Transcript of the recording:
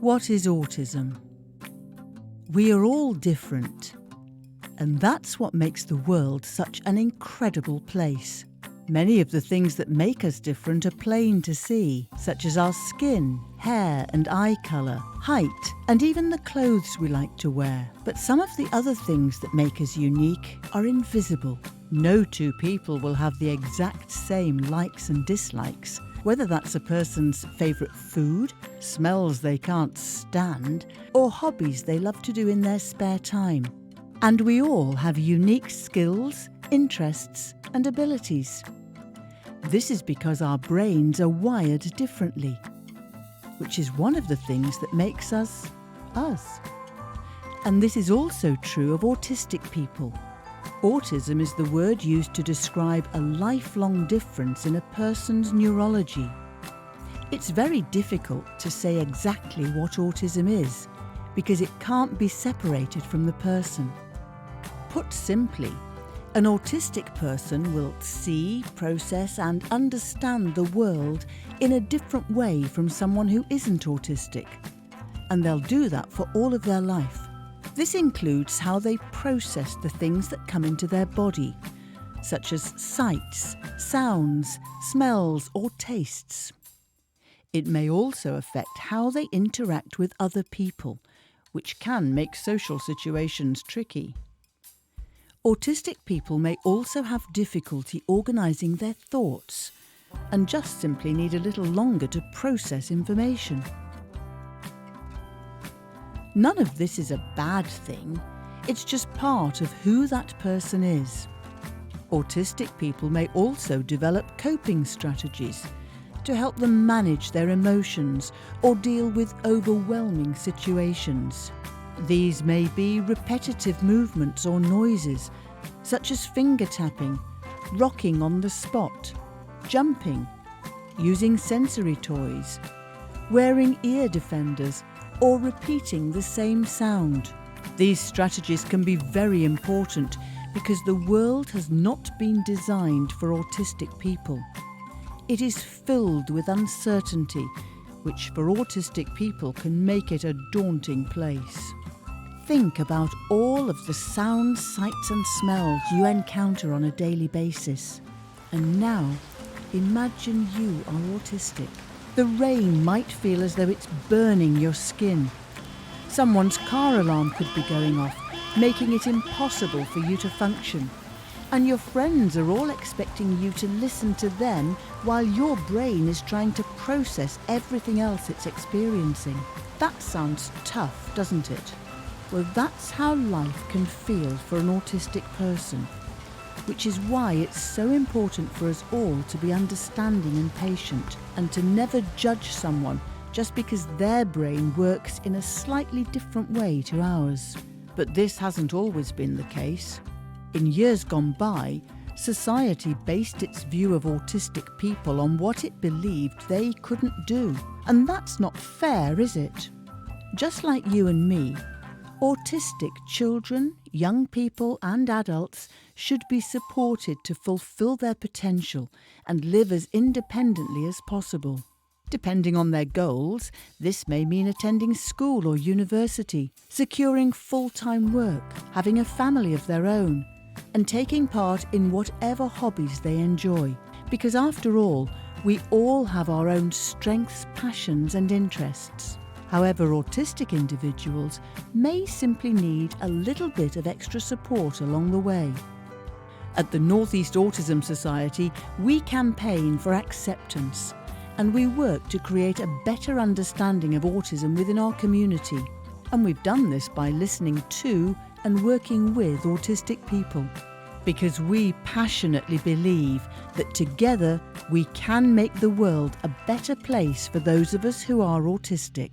What is autism? We are all different, and that's what makes the world such an incredible place. Many of the things that make us different are plain to see, such as our skin, hair and eye colour, height, and even the clothes we like to wear. But some of the other things that make us unique are invisible. No two people will have the exact same likes and dislikes, whether that's a person's favourite food, smells they can't stand, or hobbies they love to do in their spare time. And we all have unique skills, interests, and abilities. This is because our brains are wired differently, which is one of the things that makes us, us. And this is also true of autistic people. Autism is the word used to describe a lifelong difference in a person's neurology. It's very difficult to say exactly what autism is, because it can't be separated from the person. Put simply, an autistic person will see, process and understand the world in a different way from someone who isn't autistic, and they'll do that for all of their life. This includes how they process the things that come into their body, such as sights, sounds, smells or tastes. It may also affect how they interact with other people, which can make social situations tricky. Autistic people may also have difficulty organising their thoughts and just simply need a little longer to process information. None of this is a bad thing, it's just part of who that person is. Autistic people may also develop coping strategies to help them manage their emotions or deal with overwhelming situations. These may be repetitive movements or noises, such as finger tapping, rocking on the spot, jumping, using sensory toys, wearing ear defenders, or repeating the same sound. These strategies can be very important because the world has not been designed for autistic people. It is filled with uncertainty, which for autistic people can make it a daunting place. Think about all of the sounds, sights and smells you encounter on a daily basis. And now, imagine you are autistic. The rain might feel as though it's burning your skin. Someone's car alarm could be going off, making it impossible for you to function. And your friends are all expecting you to listen to them while your brain is trying to process everything else it's experiencing. That sounds tough, doesn't it? Well, that's how life can feel for an autistic person, which is why it's so important for us all to be understanding and patient, and to never judge someone just because their brain works in a slightly different way to ours. But this hasn't always been the case. In years gone by, society based its view of autistic people on what it believed they couldn't do. And that's not fair, is it? Just like you and me, autistic children, young people and adults should be supported to fulfil their potential and live as independently as possible. Depending on their goals, this may mean attending school or university, securing full-time work, having a family of their own, and taking part in whatever hobbies they enjoy. Because after all, we all have our own strengths, passions and interests. However, autistic individuals may simply need a little bit of extra support along the way. At the North East Autism Society, we campaign for acceptance, and we work to create a better understanding of autism within our community. And we've done this by listening to and working with autistic people, because we passionately believe that together we can make the world a better place for those of us who are autistic.